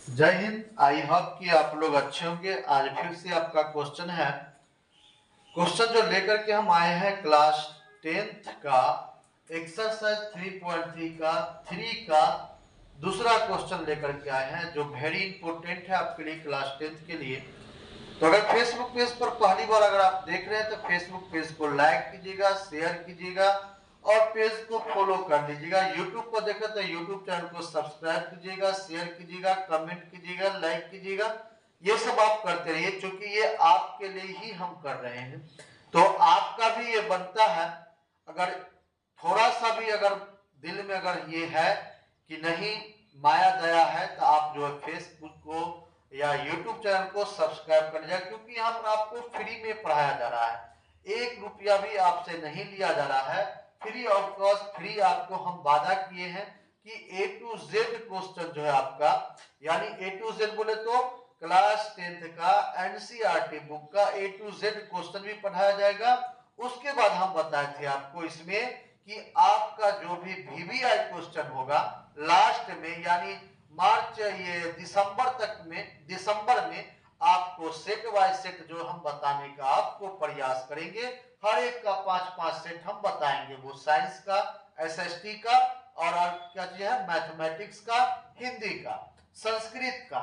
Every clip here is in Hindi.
जय हिंद। आई होप कि आप लोग अच्छे होंगे। आज फिर से आपका क्वेश्चन है। क्वेश्चन जो लेकर के हम आए हैं क्लास 10th का एक्सरसाइज 3.3 का 3 का दूसरा क्वेश्चन लेकर के आए हैं, जो वेरी इंपॉर्टेंट है आपके लिए क्लास 10th के लिए। तो अगर फेसबुक पेज पर पहली बार अगर आप देख रहे हैं तो फेसबुक पेज को लाइक कीजिएगा, शेयर कीजिएगा और पेज को फॉलो कर लीजिएगा। यूट्यूब पर देखें तो यूट्यूब चैनल को सब्सक्राइब कीजिएगा, शेयर कीजिएगा, कमेंट कीजिएगा, लाइक कीजिएगा। ये सब आप करते रहिए, क्योंकि ये आपके लिए ही हम कर रहे हैं। तो आपका भी ये बनता है, अगर थोड़ा सा भी अगर दिल में अगर ये है कि नहीं माया दया है, तो आप जो है फेसबुक को या यूट्यूब चैनल को सब्सक्राइब कर लीजिए, क्योंकि यहाँ पर आपको फ्री में पढ़ाया जा रहा है। 1 रुपया भी आपसे नहीं लिया जा रहा है, फ्री ऑफ कॉस्ट। फ्री आपको हम वादा किए हैं कि A to Z क्वेश्चन जो है आपका, यानी A to Z बोले तो क्लास 10th का एनसीईआरटी बुक का A to Z क्वेश्चन भी पढ़ाया जाएगा। उसके बाद हम बताए थे आपको इसमें कि आपका जो भी VVI क्वेश्चन होगा लास्ट में, यानी मार्च ये दिसंबर में आपको सेट बाय सेट जो हम बताने का आपको प्रयास करेंगे। हर एक का 5-5 सेट हम बताएंगे, वो साइंस का, एसएसटी का और क्या चीज है, मैथमेटिक्स का, हिंदी का, संस्कृत का,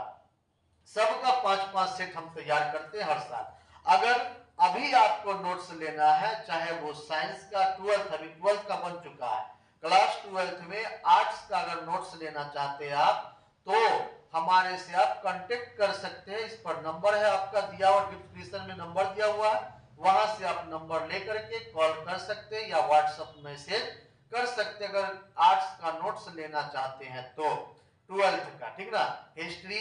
सबका 5-5 सेट हम तैयार करते हैं हर साल। अगर अभी आपको नोट्स लेना है, चाहे वो साइंस का 12th, अभी 12th का बन चुका है, क्लास 12th में आर्ट्स का अगर नोट्स लेना चाहते हैं आप, तो हमारे से आप कांटेक्ट कर सकते हैं। इस पर नंबर है आपका दिया हुआ, डिस्क्रिप्शन में नंबर दिया हुआ है, वहां से आप नंबर लेकर के कॉल कर सकते हैं या व्हाट्सएप मैसेज कर सकते हैं, अगर आर्ट्स का नोट्स लेना चाहते हैं तो। 12th का, ठीक ना, history,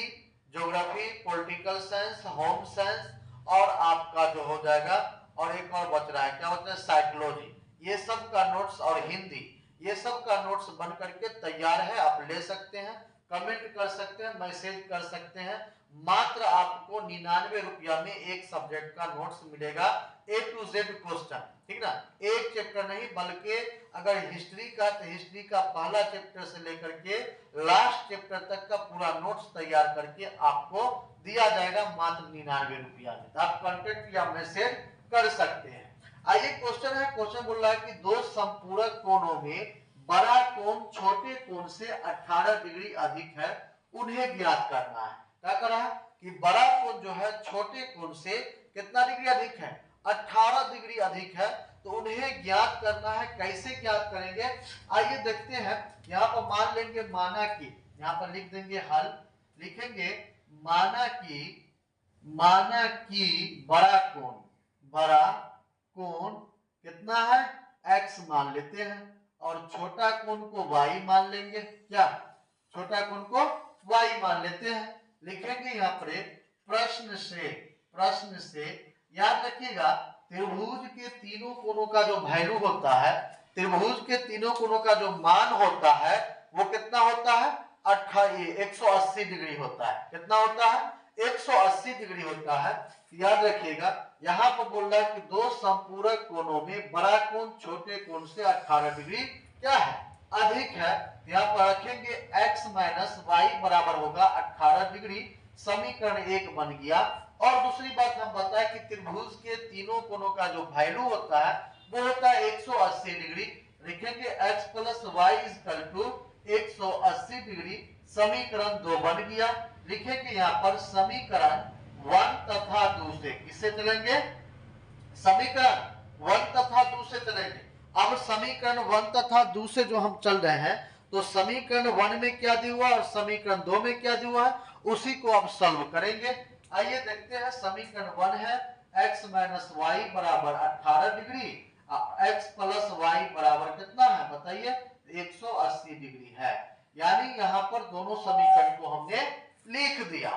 geography, political science, home science और आपका जो हो जाएगा, और एक और बच रहा है, क्या होता है, साइकोलॉजी, ये सब का नोट्स और हिंदी, ये सब का नोट्स बन करके तैयार है। आप ले सकते हैं, कमेंट कर सकते हैं, मैसेज कर सकते हैं। मात्र आपको 99 रुपया में एक सब्जेक्ट का नोट्स मिलेगा, A to Z क्वेश्चन, ठीक ना। एक चैप्टर नहीं, बल्कि अगर हिस्ट्री का तो हिस्ट्री का पहला चैप्टर से लेकर के लास्ट चैप्टर तक का पूरा नोट्स तैयार करके आपको दिया जाएगा मात्र 99 रुपया में। तो आप कांटेक्ट या मैसेज कर सकते हैं। आइए क्वेश्चन है, क्वेश्चन बोल रहा है कि दो संपूरक कोणों में बड़ा कोण छोटे कोण से 18 डिग्री अधिक है, उन्हें ज्ञात करना है। क्या कर रहा है कि बड़ा कोण जो है छोटे कोण से कितना डिग्री अधिक है, 18 डिग्री अधिक है, तो उन्हें ज्ञात करना है। कैसे ज्ञात करेंगे, आइए देखते हैं। यहाँ पर मान लेंगे, माना कि, यहाँ पर लिख देंगे हल, लिखेंगे माना कि बड़ा कोण कितना है, x मान लेते हैं, और छोटा कोण को y मान लेंगे। क्या, छोटा कोण को y मान लेते हैं। लिखेंगे यहाँ पर प्रश्न से याद रखिएगा, त्रिभुज के तीनों कोणों का जो वैल्यू होता है, त्रिभुज के तीनों कोणों का जो मान होता है वो कितना होता है, 180 डिग्री होता है। कितना होता है, 180 डिग्री होता है। याद रखिएगा, यहाँ पर बोल रहा है कि दो संपूरक कोणों में बड़ा कोण छोटे कोण से 18 डिग्री क्या है, अधिक है। यहाँ पर रखेंगे x माइनस वाई बराबर होगा 18 डिग्री। समीकरण 1 बन गया। और दूसरी बात हम बताएं कि त्रिभुज के तीनों कोणों का जो वैल्यू होता है वो होता है 180 डिग्री। लिखेंगे x plus y is equal to 180 degree. समीकरण 2 बन गया। लिखेंगे यहाँ पर समीकरण 1 तथा 2 से, किससे चलेंगे, समीकरण 1 तथा 2 से चलेंगे। अब समीकरण 1 तथा 2 से जो हम चल रहे हैं, तो समीकरण 1 में क्या दिया हुआ और समीकरण 2 में क्या दिया हुआ है, उसी को अब सॉल्व करेंगे। आइए देखते हैं। समीकरण 1 है x माइनस वाई बराबर 18 डिग्री, x प्लस वाई बराबर कितना है बताइए, 180 डिग्री है। यानी यहाँ पर दोनों समीकरण को हमने लिख दिया।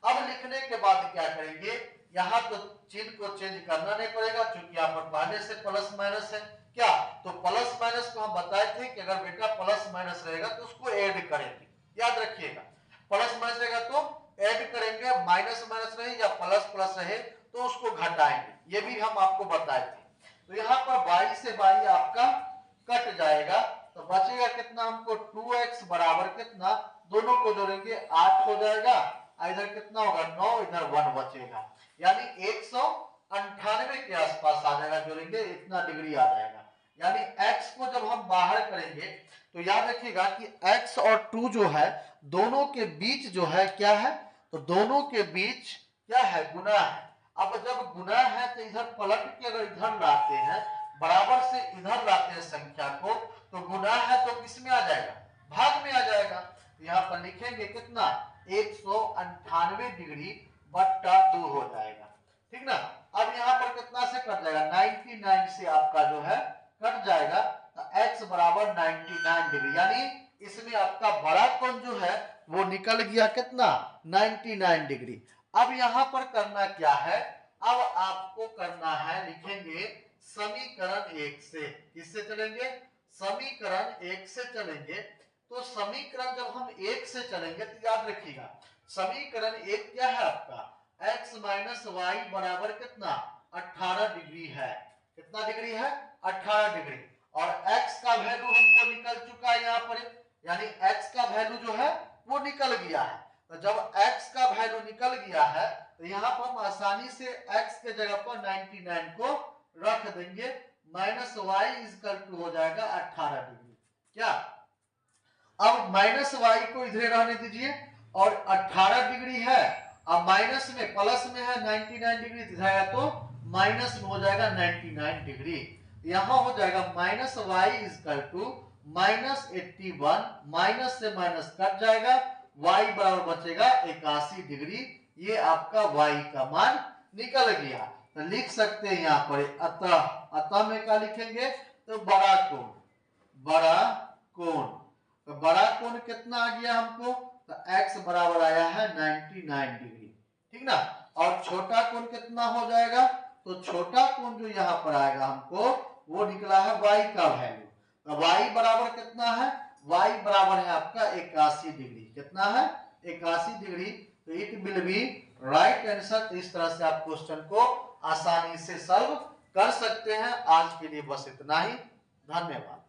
अब लिखने के बाद क्या करेंगे, यहाँ तो चिन्ह को चेंज करना नहीं पड़ेगा, क्योंकि यहाँ पर पहले से प्लस माइनस है। क्या, तो प्लस माइनस को हम बताए थे कि अगर बेटा प्लस माइनस रहेगा तो उसको ऐड करेंगे। याद रखिएगा, प्लस माइनस रहेगा तो ऐड करेंगे, माइनस माइनस रहे या प्लस प्लस रहे तो उसको घटाएंगे। ये भी हम आपको बताए थे। तो यहाँ पर y से y आपका कट जाएगा, तो बचेगा कितना हमको, 2x बराबर कितना दोनों को जोड़ेंगे 8 हो जाएगा, इधर कितना होगा 9, इधर 1 बचेगा, यानी 198 के आसपास आ जाएगा, जोड़ेंगे इतना डिग्री आ जाएगा। यानी x को जब हम बाहर करेंगे तो याद रखिएगा कि x और 2 जो है दोनों के बीच जो है क्या है, तो दोनों के बीच क्या है, गुना है। अब जब गुना है तो इधर पलट के अगर इधर लाते हैं, बराबर से इधर लाते हैं संख्या को, तो गुना है तो किस में आ जाएगा, भाग में आ जाएगा। यहाँ पर लिखेंगे कितना 198 डिग्री बट्टा 2 हो जाएगा, ठीक ना। अब यहाँ पर कितना से कट जाएगा, 99 से आपका जो है कट जाएगा, तो x बराबर 99 डिग्री, यानी इसमें आपका बड़ा कोण जो है वो निकल गया कितना 99 डिग्री। अब यहाँ पर करना क्या है, अब आपको करना है, लिखेंगे समीकरण 1 से, किससे चलेंगे, समीकरण 1 से चलेंगे। तो समीकरण जब हम 1 से चलेंगे तो याद रखिएगा समीकरण 1 क्या है आपका, x माइनस वाई बराबर कितना 18 डिग्री है, कितना डिग्री है 18 डिग्री, और x का वैल्यू हमको निकल चुका है यहाँ पर, यानी x का वैल्यू जो है वो निकल गया है। तो जब x का वैल्यू निकल गया है तो यहाँ पर हम आसानी से x के जगह पर 99 को रख देंगे, माइनस वाई इजकल टू हो जाएगा 18 डिग्री। क्या अब माइनस वाई को इधर रहने दीजिए, और 18 डिग्री है, अब माइनस में प्लस में है 99 डिग्री दिखाया तो माइनस में हो जाएगा 99 डिग्री, यहाँ हो जाएगा minus y is equal to minus 81, minus से माइनस कट जाएगा, y बराबर बचेगा 81 डिग्री, ये आपका y का मान निकल गया। तो लिख सकते हैं यहाँ पर अतः, अतः में क्या लिखेंगे, तो बड़ा कोण, बड़ा कोण, तो बड़ा कोण कितना आ गया हमको, तो x बराबर आया है 99 डिग्री, ठीक ना। और छोटा कोण कितना हो जाएगा, तो छोटा कोण जो यहाँ पर आएगा हमको वो निकला है y का वैल्यू, तो y बराबर कितना है, y बराबर है आपका 81 डिग्री, कितना है 81 डिग्री, तो it will be right answer. तो इस तरह से आप क्वेश्चन को आसानी से सॉल्व कर सकते हैं। आज के लिए बस इतना ही, धन्यवाद।